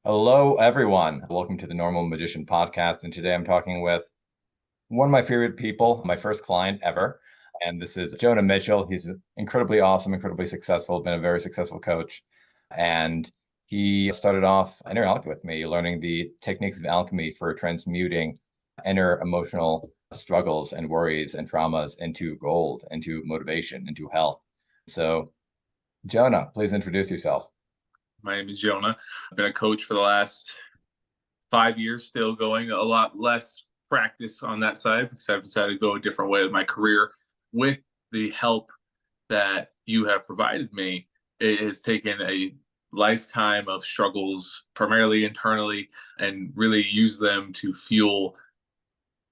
Hello, everyone. Welcome to the Normal Magician Podcast. And today I'm talking with one of my favorite people, my first client ever. And this is Jonah Mitchell. He's incredibly awesome, incredibly successful, been a very successful coach. And he started off inner alchemy with me, learning the techniques of alchemy for transmuting inner emotional struggles and worries and traumas into gold, into motivation, into health. So, Jonah, please introduce yourself. My name is Jonah. I've been a coach for the last 5 years, still going. A lot less practice on that side because I've decided to go a different way with my career. With the help that you have provided me, it has taken a lifetime of struggles, primarily internally, and really use them to fuel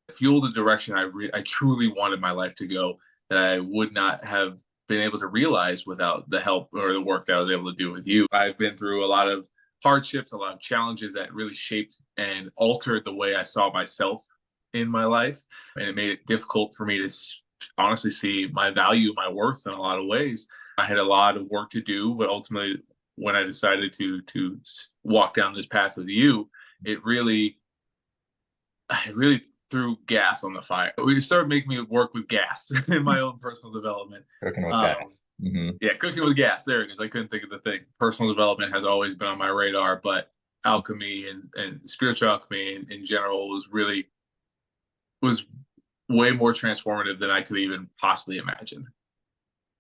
the direction I truly wanted my life to go, that I would not have been able to realize without the help or the work that I was able to do with you. I've been through a lot of hardships, a lot of challenges that really shaped and altered the way I saw myself in my life. And it made it difficult for me to honestly see my value, my worth in a lot of ways. I had a lot of work to do, but ultimately, when I decided to walk down this path with you, it really threw gas on the fire. We started making me work with gas in my own personal development. Cooking with Um, gas. Mm-hmm. yeah, cooking with gas. There it is. I couldn't think of the thing. Personal development has always been on my radar, but alchemy and spiritual alchemy in general was way more transformative than I could even possibly imagine.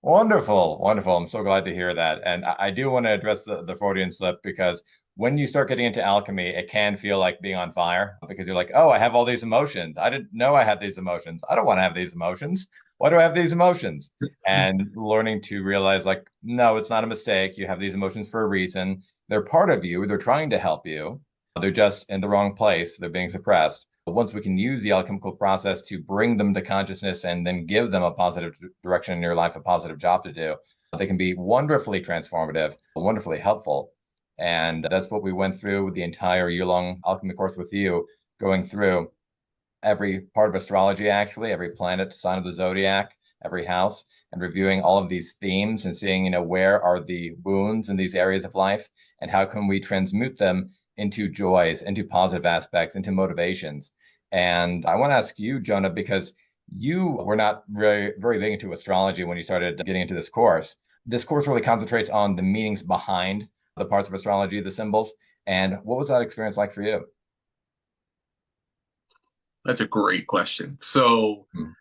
Wonderful, wonderful. I'm so glad to hear that. And I do want to address the Freudian slip because when you start getting into alchemy, it can feel like being on fire because you're like, oh, I have all these emotions. I didn't know I had these emotions. I don't want to have these emotions. Why do I have these emotions? And learning to realize, like, no, it's not a mistake. You have these emotions for a reason. They're part of you. They're trying to help you. They're just in the wrong place. They're being suppressed. But once we can use the alchemical process to bring them to consciousness and then give them a positive direction in your life, a positive job to do, they can be wonderfully transformative, wonderfully helpful. And that's what we went through with the entire year-long alchemy course with you, going through every part of astrology, actually, every planet, sign of the zodiac, every house, and reviewing all of these themes and seeing, where are the wounds in these areas of life and how can we transmute them into joys, into positive aspects, into motivations. And I want to ask you, Jonah, because you were not very, very big into astrology when you started getting into this course. This course really concentrates on the meanings behind the parts of astrology, the symbols. And what was that experience like for you? That's a great question. So Hmm.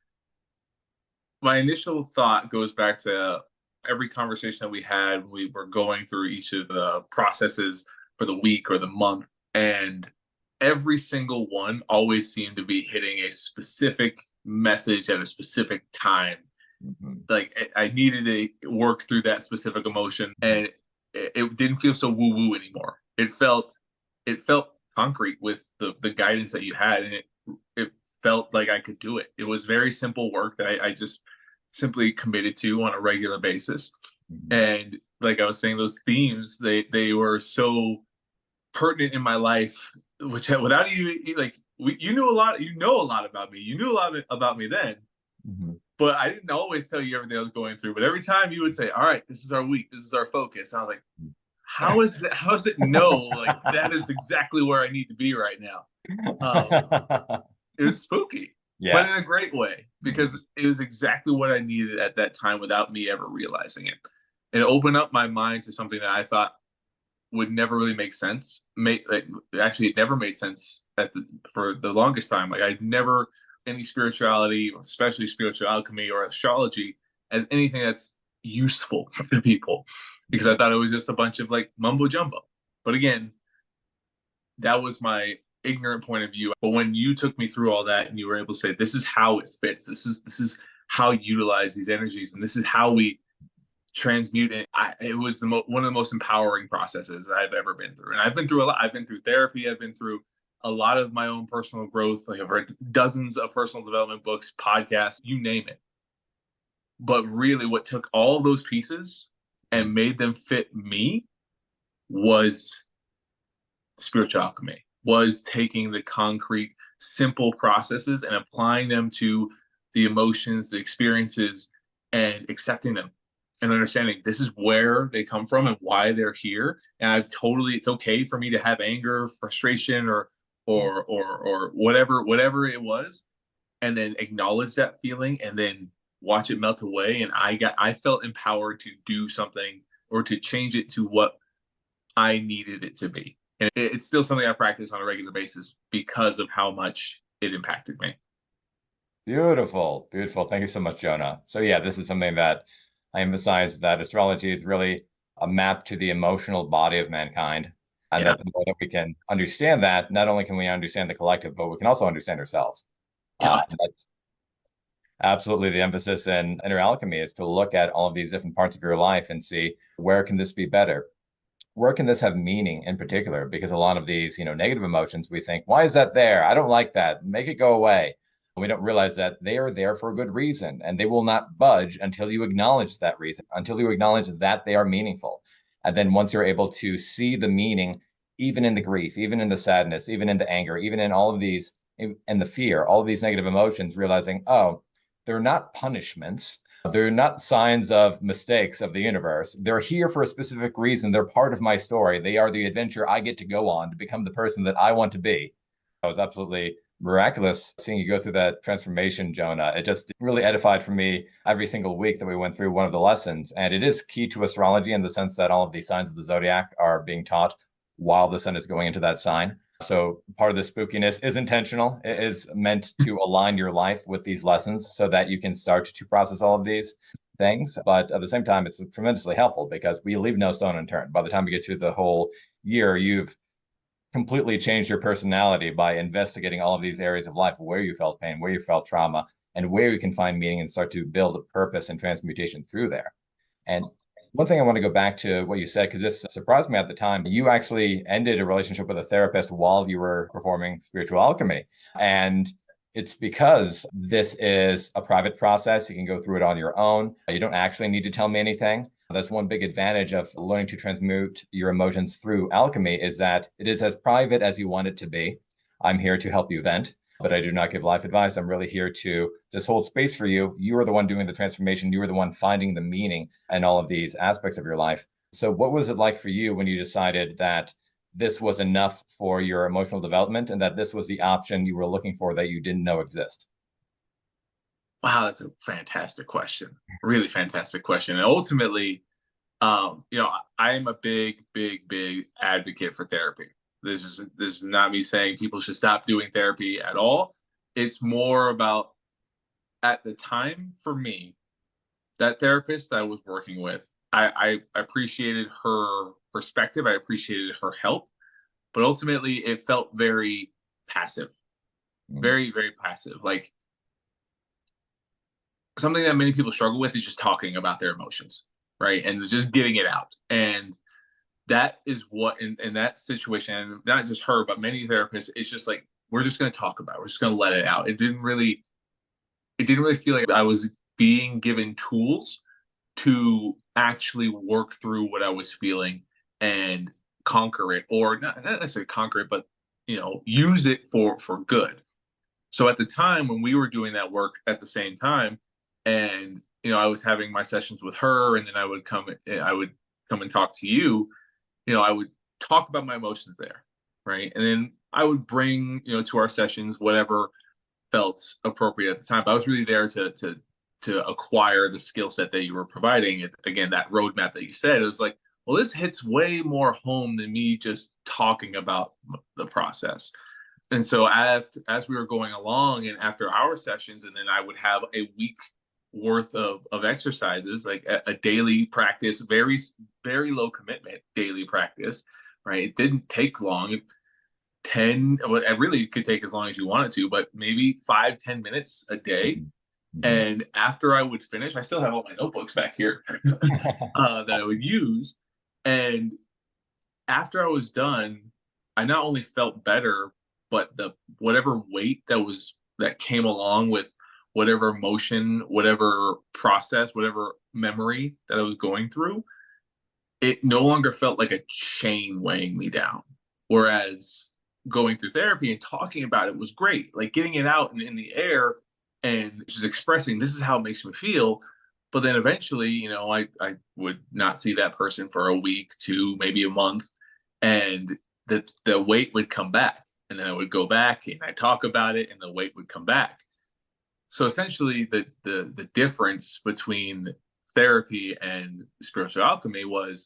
my initial thought goes back to every conversation that we had when we were going through each of the processes for the week or the month. And every single one always seemed to be hitting a specific message at a specific time. Mhm. Like I needed to work through that specific emotion, and it didn't feel so woo woo anymore. It felt concrete with the guidance that you had, and it felt like I could do it. It was very simple work that I just simply committed to on a regular basis. Mhm. And like I was saying, those themes, they were so pertinent in my life, which without you like you knew a lot, a lot about me. You knew a lot about me then, Mhm. but I didn't always tell you everything I was going through. But every time you would say, "All right, this is our week. This is our focus," and I was like, How is it no? Like that is exactly where I need to be right now. Um, it was spooky, but Yeah. in a great way because Mhm. it was exactly what I needed at that time without me ever realizing it. And it opened up my mind to something that I thought would never really make sense. Actually, it never made sense for the longest time. Like I'd never any spirituality, especially spiritual alchemy or astrology, as anything that's useful to people, because I thought it was just a bunch of like mumbo jumbo. But again, that was my ignorant point of view. But when you took me through all that and you were able to say, this is how it fits, this is how you utilize these energies, and this is how we transmute it. It was one of the most empowering processes I've ever been through. And I've been through a lot. I've been through therapy. I've been through a lot of my own personal growth. Like I've read dozens of personal development books, podcasts, you name it. But really, what took all those pieces and made them fit me was spiritual alchemy, was taking the concrete, simple processes and applying them to the emotions, the experiences, and accepting them and understanding this is where they come from and why they're here. And it's okay for me to have anger, frustration, or whatever it was, and then acknowledge that feeling and then watch it melt away. And I felt empowered to do something or to change it to what I needed it to be. And it's still something I practice on a regular basis because of how much it impacted me. Beautiful, beautiful. Thank you so much, Jonah. So yeah, this is something that I emphasize, that astrology is really a map to the emotional body of mankind. And Yeah. that the more that we can understand that, not only can we understand the collective, but we can also understand ourselves. Yeah. That's absolutely the emphasis in inner alchemy, is to look at all of these different parts of your life and see, where can this be better? Where can this have meaning in particular? Because a lot of these, negative emotions, we think, why is that there? I don't like that. Make it go away. We don't realize that they are there for a good reason, and they will not budge until you acknowledge that reason, until you acknowledge that they are meaningful. And then once you're able to see the meaning, even in the grief, even in the sadness, even in the anger, even in all of these, in the fear, all of these negative emotions, realizing, oh, they're not punishments. They're not signs of mistakes of the universe. They're here for a specific reason. They're part of my story. They are the adventure I get to go on to become the person that I want to be. It was absolutely miraculous seeing you go through that transformation, Jonah. It just really edified for me every single week that we went through one of the lessons. And it is key to astrology in the sense that all of these signs of the zodiac are being taught while the sun is going into that sign. So part of the spookiness is intentional. It is meant to align your life with these lessons so that you can start to process all of these things. But at the same time, it's tremendously helpful because we leave no stone unturned. By the time we get to the whole year, you've completely changed your personality by investigating all of these areas of life where you felt pain, where you felt trauma, and where you can find meaning and start to build a purpose and transmutation through there. And one thing I want to go back to what you said, because this surprised me at the time. You actually ended a relationship with a therapist while you were performing spiritual alchemy. And it's because this is a private process. You can go through it on your own. You don't actually need to tell me anything. That's one big advantage of learning to transmute your emotions through alchemy, is that it is as private as you want it to be. I'm here to help you vent, but I do not give life advice. I'm really here to just hold space for you. You are the one doing the transformation. You are the one finding the meaning in all of these aspects of your life. So what was it like for you when you decided that this was enough for your emotional development and that this was the option you were looking for that you didn't know exist? Wow, that's a fantastic question. Really fantastic question. And ultimately, I am a big advocate for therapy. This is not me saying people should stop doing therapy at all. It's more about, at the time for me, that therapist that I was working with, I appreciated her perspective. I appreciated her help, but ultimately it felt very passive, Mm. very passive. Like, something that many people struggle with is just talking about their emotions, right? And just getting it out. And that is what, in that situation, not just her, but many therapists, it's just like, we're just going to talk about it. We're just going to let it out. It didn't really feel like I was being given tools to actually work through what I was feeling and conquer it, or not necessarily conquer it, but use it for good. So at the time when we were doing that work at the same time, and I was having my sessions with her, and then I would come and talk to you. I would talk about my emotions there, right? And then I would bring to our sessions whatever felt appropriate at the time. But I was really there to acquire the skill set that you were providing. And again, that roadmap that you said, it was like, well, this hits way more home than me just talking about the process. And so as we were going along, and after our sessions, and then I would have a week worth of exercises, like a daily practice, very low commitment daily practice, right? It didn't take long. 10, well, it really could take as long as you wanted to, but maybe 5-10 minutes a day. Mhm. And after I would finish, I still have all my notebooks back here that I Awesome. would use. And after I was done, I not only felt better, but the whatever weight that came along with whatever emotion, whatever process, whatever memory that I was going through, it no longer felt like a chain weighing me down. Whereas going through therapy and talking about it was great, like getting it out in the air and just expressing, this is how it makes me feel. But then eventually, I would not see that person for a week, two, maybe a month, and the weight would come back. And then I would go back and I talk about it and the weight would come back. So essentially the difference between therapy and spiritual alchemy was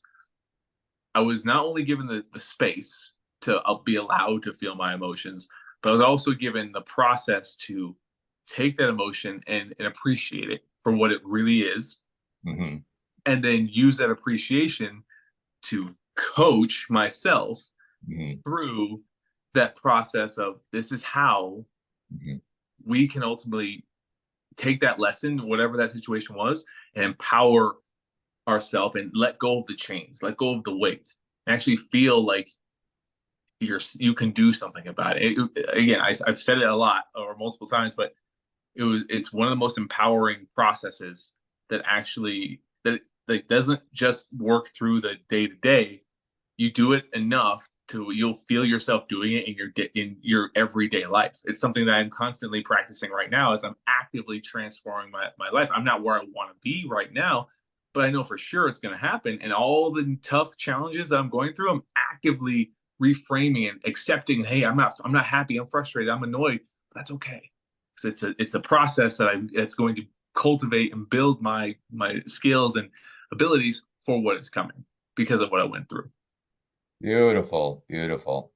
I was not only given the space to be allowed to feel my emotions, but I was also given the process to take that emotion and appreciate it for what it really is, Mm-hmm. and then use that appreciation to coach myself Mm-hmm. through that process of this is how Mm-hmm. we can ultimately take that lesson, whatever that situation was, and empower ourselves and let go of the chains, let go of the weight, and actually feel like you can do something about it. Again, I've said it a lot or multiple times, but it's one of the most empowering processes that actually that doesn't just work through the day to day. You do it enough to you'll feel yourself doing it in your everyday life. It's something that I'm constantly practicing right now as I'm actively transforming my life. I'm not where I want to be right now, but I know for sure it's going to happen. And all the tough challenges that I'm going through, I'm actively reframing and accepting. Hey, I'm not happy. I'm frustrated. I'm annoyed. But that's okay. Because it's a process that's going to cultivate and build my skills and abilities for what is coming because of what I went through. Beautiful, beautiful.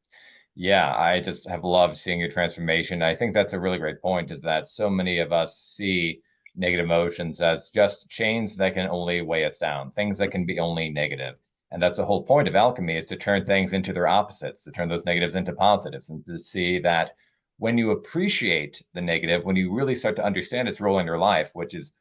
Yeah, I just have loved seeing your transformation. I think that's a really great point, is that so many of us see negative emotions as just chains that can only weigh us down, things that can be only negative. And that's the whole point of alchemy, is to turn things into their opposites, to turn those negatives into positives, and to see that when you appreciate the negative, when you really start to understand its role in your life, which is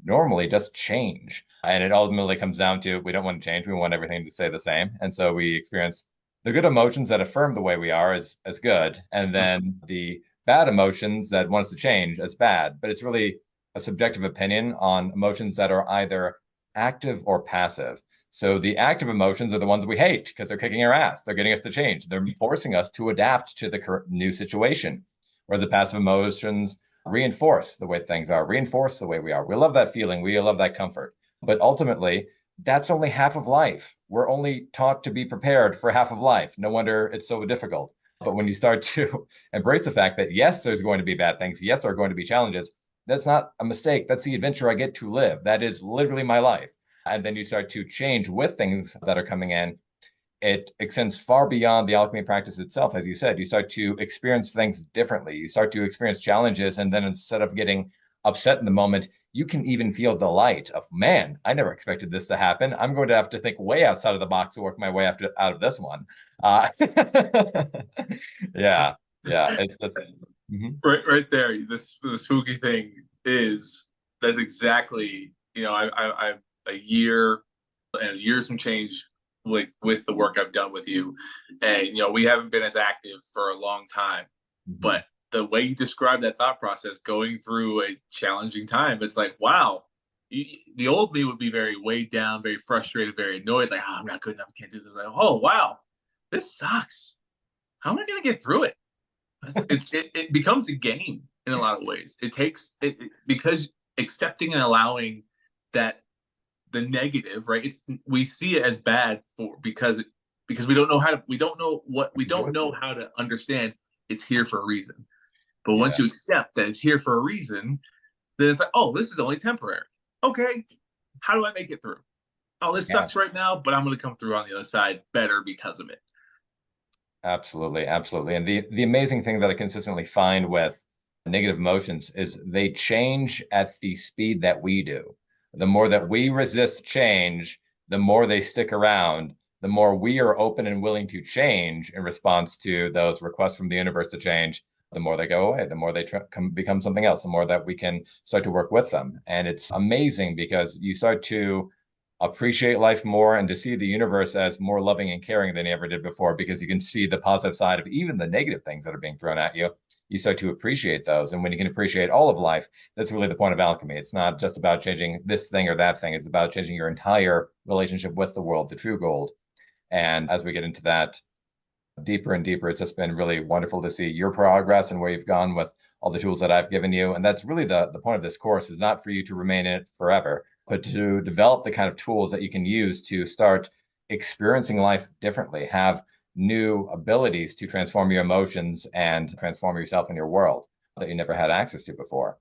normally just change. And it ultimately comes down to we don't want to change. We want everything to stay the same. And so we experience the good emotions that affirm the way we are as good, and then the bad emotions that want us to change as bad. But it's really a subjective opinion on emotions that are either active or passive. So the active emotions are the ones we hate because they're kicking our ass. They're getting us to change. They're forcing us to adapt to the new situation. Whereas the passive emotions reinforce the way things are, reinforce the way we are. We love that feeling. We love that comfort. But ultimately, that's only half of life. We're only taught to be prepared for half of life. No wonder it's so difficult. But when you start to embrace the fact that, yes, there's going to be bad things, yes, there are going to be challenges, that's not a mistake. That's the adventure I get to live. That is literally my life. And then you start to change with things that are coming in. It extends far beyond the alchemy practice itself. As you said, you start to experience things differently. You start to experience challenges. And then instead of getting upset in the moment, you can even feel delight of, man, I never expected this to happen. I'm going to have to think way outside of the box to work my way out of this one. Yeah, yeah. Mhm. Right there. The spooky thing is that's exactly I a year and years some change with the work I've done with you, and we haven't been as active for a long time, Mhm. but the way you describe that thought process, going through a challenging time, it's like wow. The old me would be very weighed down, very frustrated, very annoyed, like I'm not good enough, I can't do this. Like, oh wow, this sucks. How am I going to get through it? It becomes a game in a lot of ways. It takes because accepting and allowing that the negative, right? It's we see it as bad because we don't know we don't know how to understand it's here for a reason. But once Yeah, you accept that it's here for a reason, then it's like, oh, this is only temporary. Okay, how do I make it through? Oh, this yeah. sucks right now, but I'm going to come through on the other side better because of it. Absolutely, absolutely. And the amazing thing that I consistently find with negative emotions is they change at the speed that we do. The more that we resist change, the more they stick around, the more we are open and willing to change in response to those requests from the universe to change, the more they go away, the more they become something else, the more that we can start to work with them. And it's amazing because you start to appreciate life more and to see the universe as more loving and caring than you ever did before, because you can see the positive side of even the negative things that are being thrown at you. You start to appreciate those. And when you can appreciate all of life, that's really the point of alchemy. It's not just about changing this thing or that thing. It's about changing your entire relationship with the world, the true gold. And as we get into that deeper and deeper, it's just been really wonderful to see your progress and where you've gone with all the tools that I've given you. And that's really the point of this course, is not for you to remain in it forever, but to develop the kind of tools that you can use to start experiencing life differently, have new abilities to transform your emotions and transform yourself and your world that you never had access to before.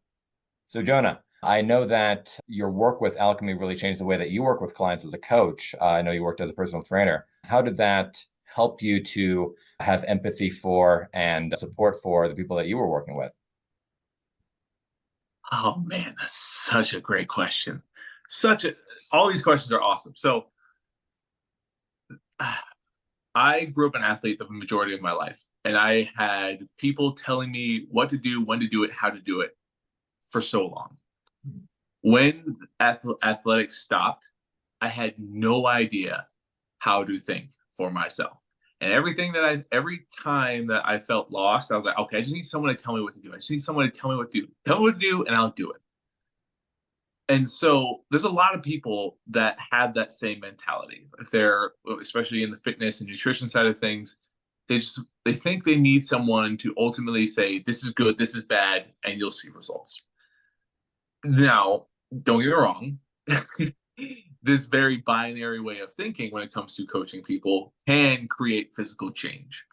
So, Jonah, I know that your work with Alchemy really changed the way that you work with clients as a coach. I know you worked as a personal trainer. How did that help you to have empathy for and support for the people that you were working with? Oh man, that's such a great question. Such a All these questions are awesome. So I grew up an athlete the majority of my life, and I had people telling me what to do, when to do it, how to do it for so long. When athletics stopped, I had no idea how to think for myself. And every time that I felt lost, I was like, okay, I just need someone to tell me what to do. I just need someone to tell me what to do. Tell me what to do, and I'll do it. And so there's a lot of people that have that same mentality. If they're, especially in the fitness and nutrition side of things, they think they need someone to ultimately say, this is good, this is bad, and you'll see results. Now, don't get me wrong. This very binary way of thinking when it comes to coaching people can create physical change.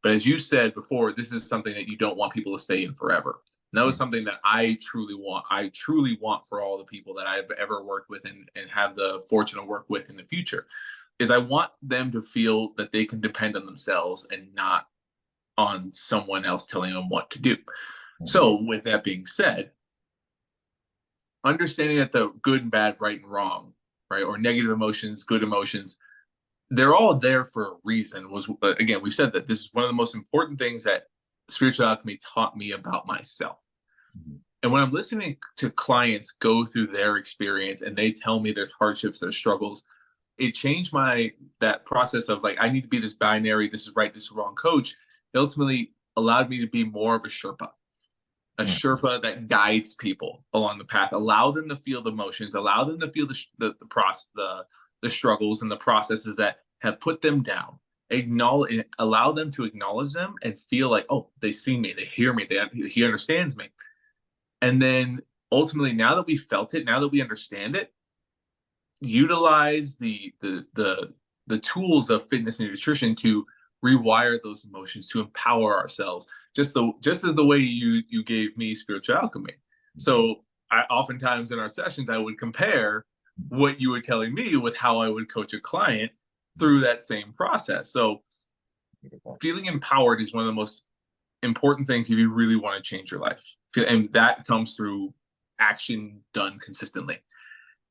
But as you said before, this is something that you don't want people to stay in forever. And that was something that I truly want. I truly want for all the people that I've ever worked with and have the fortune to work with in the future, is I want them to feel that they can depend on themselves and not on someone else telling them what to do. So with that being said, understanding that the good and bad, right and wrong, right, or negative emotions, good emotions, they're all there for a reason. Was again, we said that this is one of the most important things that spiritual alchemy taught me about myself. And when I'm listening to clients go through their experience and they tell me their hardships, their struggles, it changed that process of like, I need to be this binary, this is right, this is wrong coach. It ultimately allowed me to be more of a Sherpa that guides people along the path, allow them to feel the emotions, allow them to feel the struggles and the processes that have put them down, allow them to acknowledge them and feel like, oh, they see me, they hear me, he understands me. And then ultimately, now that we felt it, now that we understand it, utilize the tools of fitness and nutrition to rewire those emotions, to empower ourselves, just as the way you gave me spiritual alchemy. So I oftentimes in our sessions, I would compare what you were telling me with how I would coach a client through that same process. So feeling empowered is one of the most important things if you really want to change your life. And that comes through action done consistently.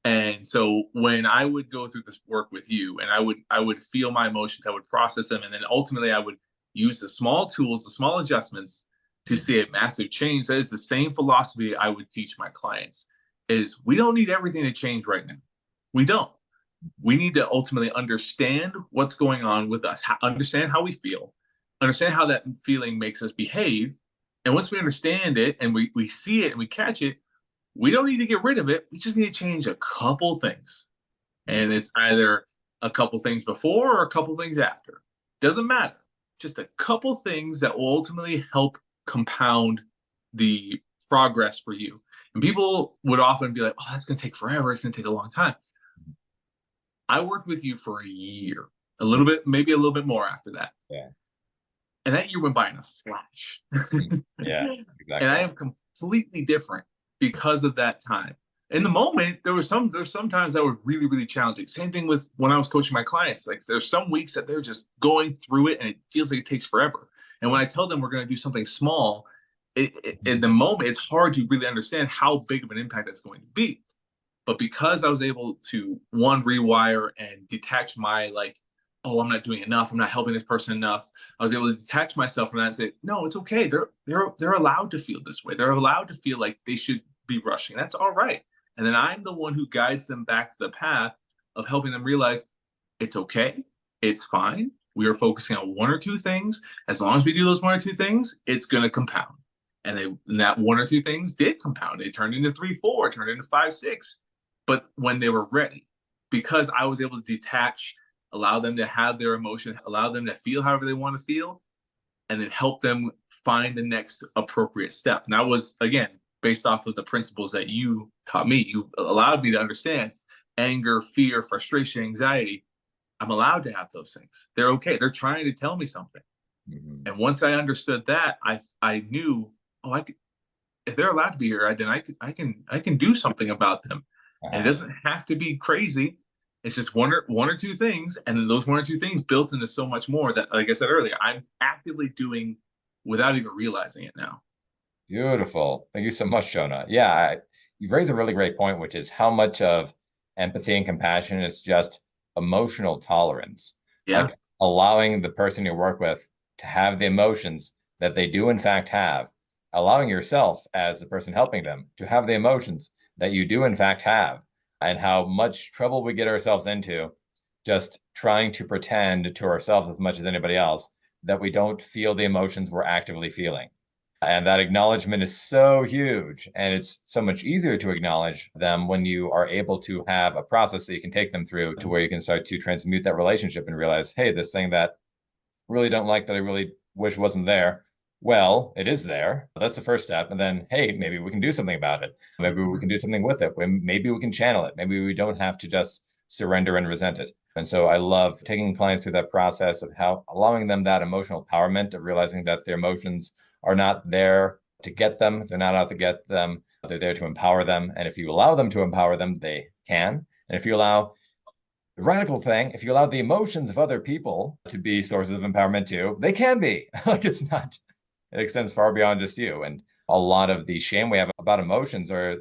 And so when I would go through this work with you and I would feel my emotions, I would process them. And then ultimately I would use the small tools, the small adjustments to see a massive change. That is the same philosophy I would teach my clients, is we don't need everything to change right now. We don't. We need to ultimately understand what's going on with us, understand how we feel, understand how that feeling makes us behave. And once we understand it and we see it and we catch it, we don't need to get rid of it. We just need to change a couple things. And it's either a couple things before or a couple things after. Doesn't matter. Just a couple things that will ultimately help compound the progress for you. And people would often be like, oh, that's going to take forever. It's going to take a long time. I worked with you for a year, a little bit, maybe a little bit more after that. Yeah. And that year went by in a flash. Yeah, exactly. And I am completely different because of that time. In the moment, there's sometimes that were really, really challenging. Same thing with when I was coaching my clients. Like there's some weeks that they're just going through it and it feels like it takes forever. And when I tell them we're going to do something small, in the moment, it's hard to really understand how big of an impact that's going to be. But because I was able to, one, rewire and detach my like, oh, I'm not doing enough, I'm not helping this person enough, I was able to detach myself from that and say, no, it's okay. They're allowed to feel this way. They're allowed to feel like they should be rushing. That's all right. And then I'm the one who guides them back to the path of helping them realize it's okay, it's fine. We are focusing on one or two things. As long as we do those one or two things, it's going to compound. And that one or two things did compound. It turned into 3, 4, turned into 5, 6. But when they were ready, because I was able to detach, allow them to have their emotion, allow them to feel however they want to feel, and then help them find the next appropriate step. And that was, again, based off of the principles that you taught me. You allowed me to understand anger, fear, frustration, anxiety. I'm allowed to have those things. They're okay. They're trying to tell me something. Mhm. And once I understood that, I knew, oh, I could, if they're allowed to be here, then I can do something about them. And it Uh-huh. doesn't have to be crazy. It's just one or two things, and those one or two things built into so much more that, like I said earlier, I'm actively doing without even realizing it now. Beautiful. Thank you so much, Jonah. Yeah, you raise a really great point, which is how much of empathy and compassion is just emotional tolerance, Yeah. like allowing the person you work with to have the emotions that they do in fact have, allowing yourself as the person helping them to have the emotions that you do in fact have, and how much trouble we get ourselves into just trying to pretend to ourselves as much as anybody else that we don't feel the emotions we're actively feeling. And that acknowledgement is so huge. And it's so much easier to acknowledge them when you are able to have a process that you can take them through to where you can start to transmute that relationship and realize, hey, this thing that I really don't like that I really wish wasn't there. Well, it is there. That's the first step. And then, hey, maybe we can do something about it. Maybe we can do something with it. Maybe we can channel it. Maybe we don't have to just surrender and resent it. And so I love taking clients through that process of how allowing them that emotional empowerment of realizing that their emotions are not there to get them. They're not out to get them. They're there to empower them. And if you allow them to empower them, they can. And if you allow the radical thing, if you allow the emotions of other people to be sources of empowerment too, they can be. Like it's not, it extends far beyond just you. And a lot of the shame we have about emotions are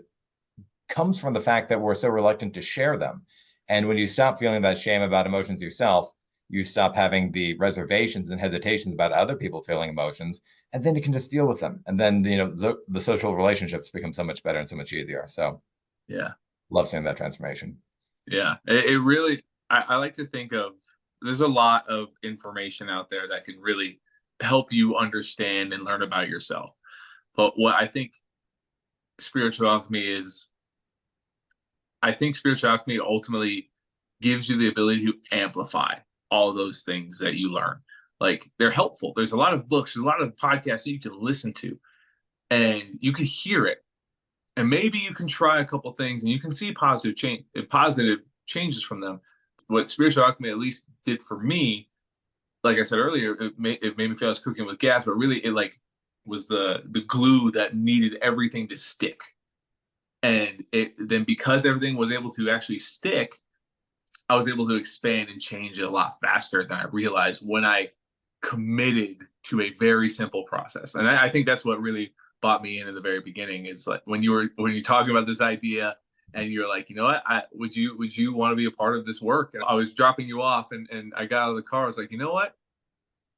comes from the fact that we're so reluctant to share them. And when you stop feeling that shame about emotions yourself, you stop having the reservations and hesitations about other people feeling emotions, and then you can just deal with them. And then the social relationships become so much better and so much easier. So Yeah. love seeing that transformation. Yeah. It really, I like to think of, there's a lot of information out there that can really help you understand and learn about yourself. But what I think spiritual alchemy is, I think spiritual alchemy ultimately gives you the ability to amplify all those things that you learn. Like they're helpful. There's a lot of books, there's a lot of podcasts that you can listen to, and you can hear it. And maybe you can try a couple things and you can see positive changes from them. What spiritual alchemy at least did for me, like I said earlier, it made me feel I was cooking with gas, but really it like was the glue that needed everything to stick. And it then, because everything was able to actually stick, I was able to expand and change it a lot faster than I realized when I committed to a very simple process. And I think that's what really bought me in the very beginning, is like when you're talking about this idea and you're like, you know what, would you want to be a part of this work? And I was dropping you off, and I got out of the car. I was like, you know what,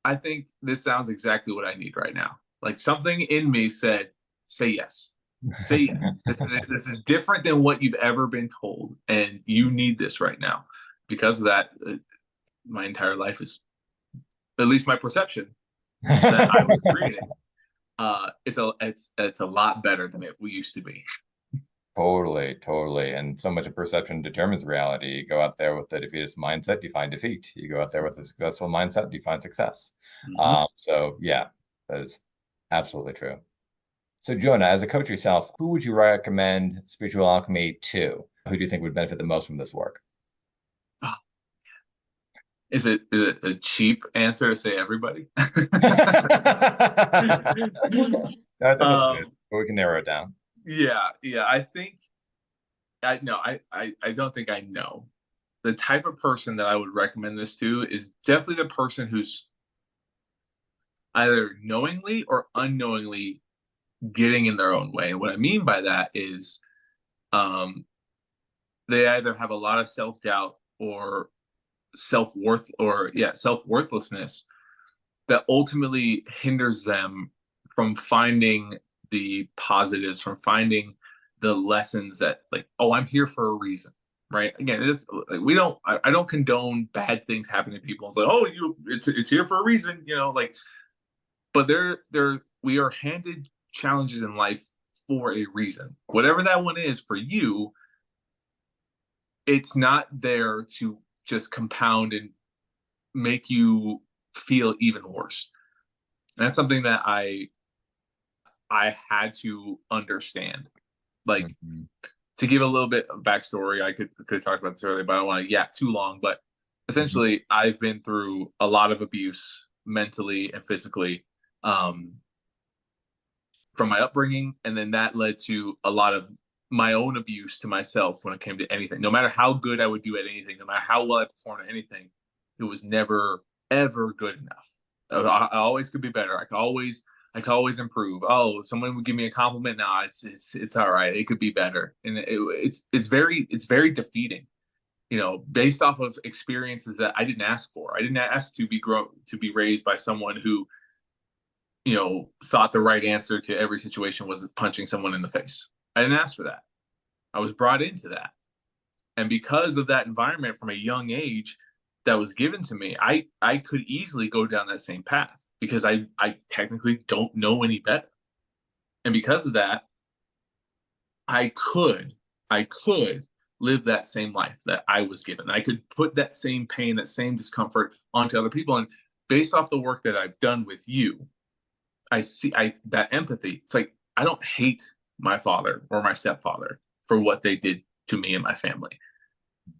I think this sounds exactly what I need right now. Like something in me said, say yes. Say yes. This is different than what you've ever been told, and you need this right now. Because of that, my entire life is, at least my perception that I was creating, it's a lot better than it used to be. Totally, totally. And so much of perception determines reality. You go out there with a defeatist mindset, you find defeat. You go out there with a successful mindset, you find success. Mm-hmm. So yeah, that is absolutely true. So Jonah, as a coach yourself, who would you recommend spiritual alchemy to? Who do you think would benefit the most from this work? Is it a cheap answer to say everybody? I think that's good, um, but we can narrow it down. yeah. I think I no, I don't think I know. The type of person that I would recommend this to is definitely the person who's either knowingly or unknowingly getting in their own way. And what I mean by that is, um, they either have a lot of self doubt or self worthlessness that ultimately hinders them from finding the positives, from finding the lessons that, like, oh, I'm here for a reason, right? Again, it's like, I don't condone bad things happening to people. It's like, oh, it's here for a reason, like, but we are handed challenges in life for a reason. Whatever that one is for you, it's not there to just compound and make you feel even worse. And that's something that I had to understand. Like, Mm-hmm. to give a little bit of backstory, I could talk about this earlier, but I don't want to yap too long. But Mm-hmm. essentially, I've been through a lot of abuse mentally and physically, um, from my upbringing, and then that led to a lot of my own abuse to myself when it came to anything. No matter how good I would do at anything, no matter how well I performed at anything, it was never ever good enough. I always could be better. I could always improve. Oh, someone would give me a compliment. Nah, it's all right. It could be better, and it's very defeating. You know, based off of experiences that I didn't ask for. I didn't ask to be raised by someone who, you know, thought the right answer to every situation was punching someone in the face. I didn't ask for that. I was brought into that. And because of that environment from a young age that was given to me, I could easily go down that same path because I technically don't know any better. And because of that, I could I could live that same life that I was given. I could put that same pain, that same discomfort onto other people. And based off the work that I've done with you, I see I that empathy. It's like I don't hate my father or my stepfather for what they did to me and my family.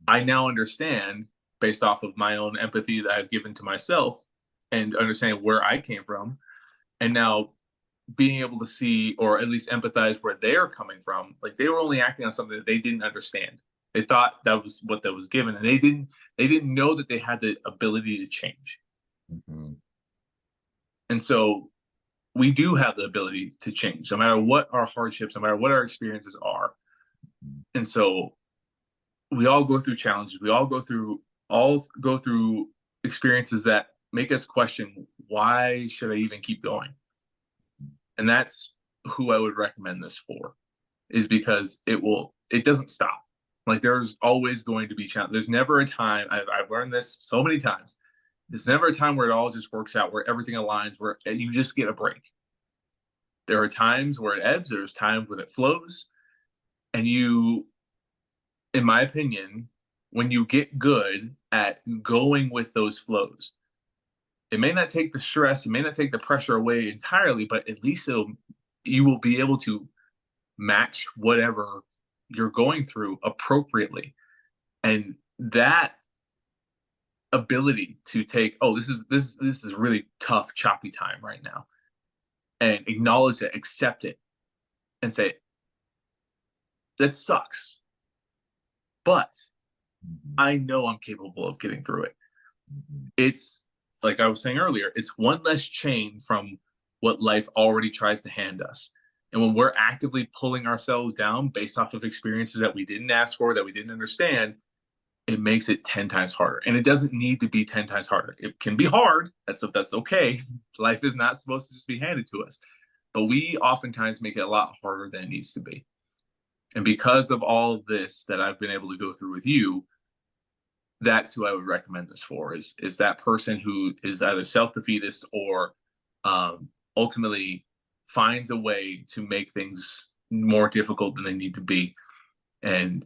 I now understand based off of my own empathy that I've given to myself and understanding where I came from, and now being able to see or at least empathize where they're coming from. Like they were only acting on something that they didn't understand. They thought that was what that was given, and they didn't know that they had the ability to change. Mm-hmm. And so we do have the ability to change no matter what our hardships, no matter what our experiences are. And so we all go through challenges. We all go through experiences that make us question, why should I even keep going? And that's who I would recommend this for, is because it doesn't stop. Like there's always going to be challenge. There's never a time, I've learned this so many times. There's never a time where it all just works out, where everything aligns, where you just get a break. There are times where it ebbs, there's times when it flows. And you, in my opinion, when you get good at going with those flows, it may not take the stress, it may not take the pressure away entirely, but at least you will be able to match whatever you're going through appropriately. And that ability to take, oh, this is a really tough, choppy time right now, and acknowledge it, accept it, and say, that sucks. But I know I'm capable of getting through it. It's like I was saying earlier, it's one less chain from what life already tries to hand us. And when we're actively pulling ourselves down based off of experiences that we didn't ask for, that we didn't understand, it makes it 10 times harder. And it doesn't need to be 10 times harder. It can be hard. That's okay. Life is not supposed to just be handed to us. But we oftentimes make it a lot harder than it needs to be. And because of all of this that I've been able to go through with you, that's who I would recommend this for, is that person who is either self-defeatist or ultimately finds a way to make things more difficult than they need to be. And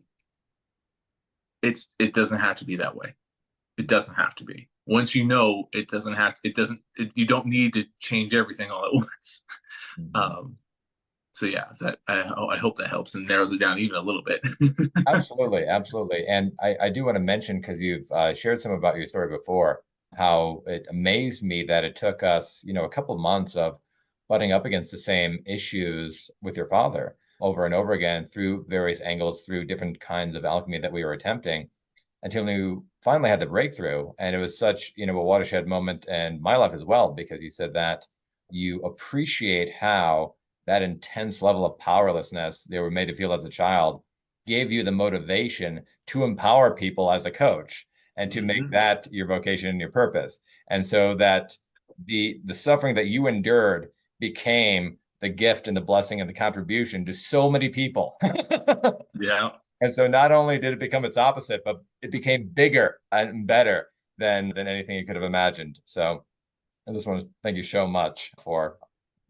it doesn't have to be that way. It doesn't have to be. Once you know, you don't need to change everything all at once. Mm-hmm. So yeah, I hope that helps and narrows it down even a little bit. Absolutely, absolutely. And I do want to mention, because you've shared some about your story before, how it amazed me that it took us, a couple of months of butting up against the same issues with your father over and over again through various angles, through different kinds of alchemy that we were attempting, until you finally had the breakthrough. And it was such, a watershed moment in my life as well, because you said that you appreciate how that intense level of powerlessness they were made to feel as a child gave you the motivation to empower people as a coach and to make Mm-hmm. that your vocation and your purpose. And so that the suffering that you endured became the gift and the blessing and the contribution to so many people. Yeah. And so not only did it become its opposite, but it became bigger and better than anything you could have imagined. So I just want to thank you so much for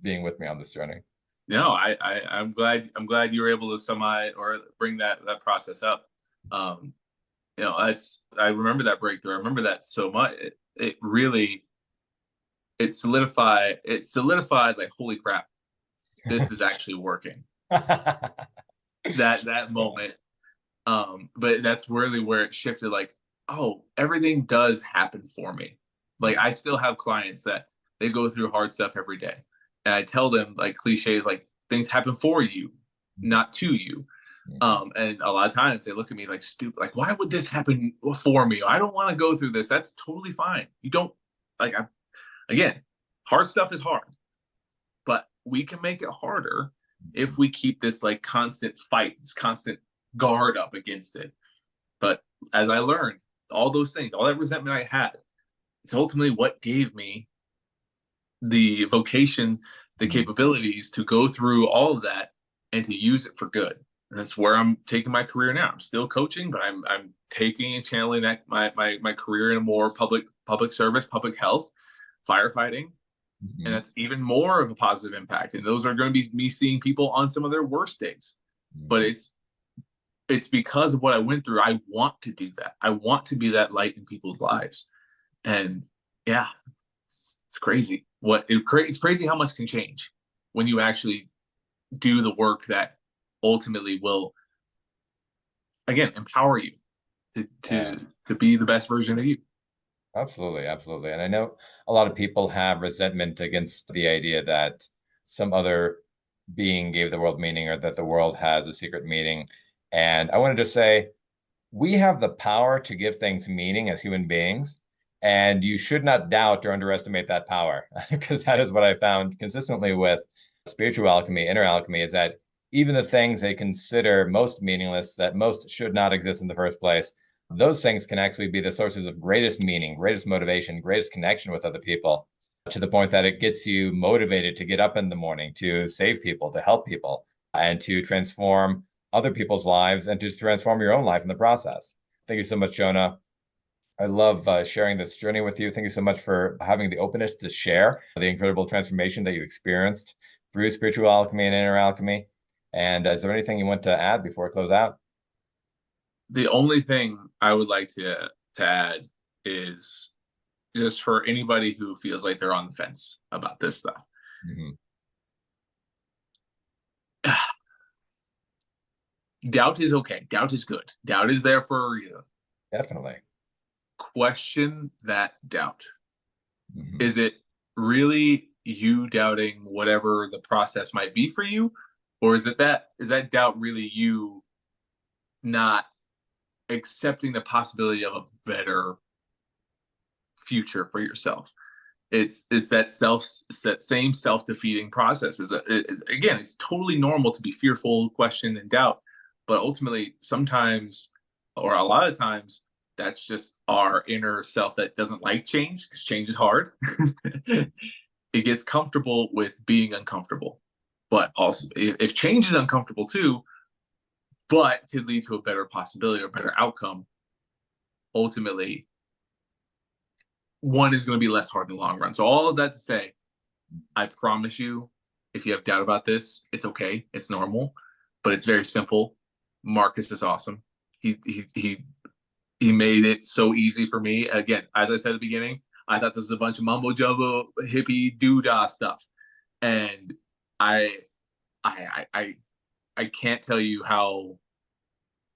being with me on this journey. No, I'm glad you were able to semi or bring that process up. I remember that breakthrough. I remember that so much. It really it solidified like, holy crap. this is actually working. That moment. But that's really where it shifted, like, oh, everything does happen for me. Like, I still have clients that they go through hard stuff every day. And I tell them, like, cliches, like, things happen for you, not to you. And a lot of times they look at me like stupid, like, why would this happen for me? I don't want to go through this. That's totally fine. You don't, like, again, hard stuff is hard, but we can make it harder if we keep this like constant fight, this constant guard up against it. But as I learned, all those things, all that resentment I had, it's ultimately what gave me the vocation, the capabilities to go through all of that and to use it for good. And that's where I'm taking my career now. I'm still coaching, but I'm taking and channeling that my career in a more public service, public health, firefighting. And that's even more of a positive impact. And those are going to be me seeing people on some of their worst days. But it's because of what I went through. I want to do that. I want to be that light in people's lives. And yeah, it's crazy. It's crazy how much can change when you actually do the work that ultimately will, again, empower you to be the best version of you. Absolutely, absolutely. And I know a lot of people have resentment against the idea that some other being gave the world meaning or that the world has a secret meaning. And I wanted to say, we have the power to give things meaning as human beings, and you should not doubt or underestimate that power, because that is what I found consistently with spiritual alchemy, inner alchemy, is that even the things they consider most meaningless, that most should not exist in the first place, those things can actually be the sources of greatest meaning, greatest motivation, greatest connection with other people, to the point that it gets you motivated to get up in the morning, to save people, to help people, and to transform other people's lives and to transform your own life in the process. Thank you so much, Jonah. I love sharing this journey with you. Thank you so much for having the openness to share the incredible transformation that you experienced through spiritual alchemy and inner alchemy. And is there anything you want to add before I close out? The only thing I would like to add is just for anybody who feels like they're on the fence about this stuff. Mm-hmm. Doubt is okay. Doubt is good. Doubt is there for a reason. Definitely. Question that doubt. Mm-hmm. Is it really you doubting whatever the process might be for you? Or is that doubt really you not accepting the possibility of a better future for yourself? It's that same self-defeating process. Again, it's totally normal to be fearful, question, and doubt, but ultimately, sometimes, or a lot of times, that's just our inner self that doesn't like change, because change is hard. It gets comfortable with being uncomfortable, but also if change is uncomfortable too, but to lead to a better possibility or better outcome, ultimately one is going to be less hard in the long run. So all of that to say, I promise you, if you have doubt about this, it's okay. It's normal, but it's very simple. Marcus is awesome. He made it so easy for me. Again, as I said at the beginning, I thought this was a bunch of mumbo jumbo hippie doodah stuff, and I can't tell you how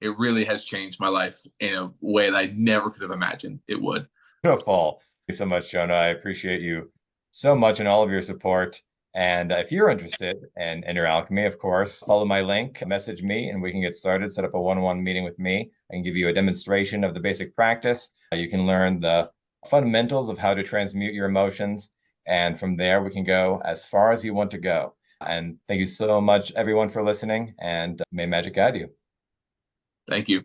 it really has changed my life in a way that I never could have imagined it would. Beautiful. Thank you so much, Jonah. I appreciate you so much and all of your support. And if you're interested in inner alchemy, of course, follow my link, message me, and we can get started. Set up a one-on-one meeting with me. I can give you a demonstration of the basic practice. You can learn the fundamentals of how to transmute your emotions. And from there, we can go as far as you want to go. And thank you so much, everyone, for listening. And may magic guide you. Thank you.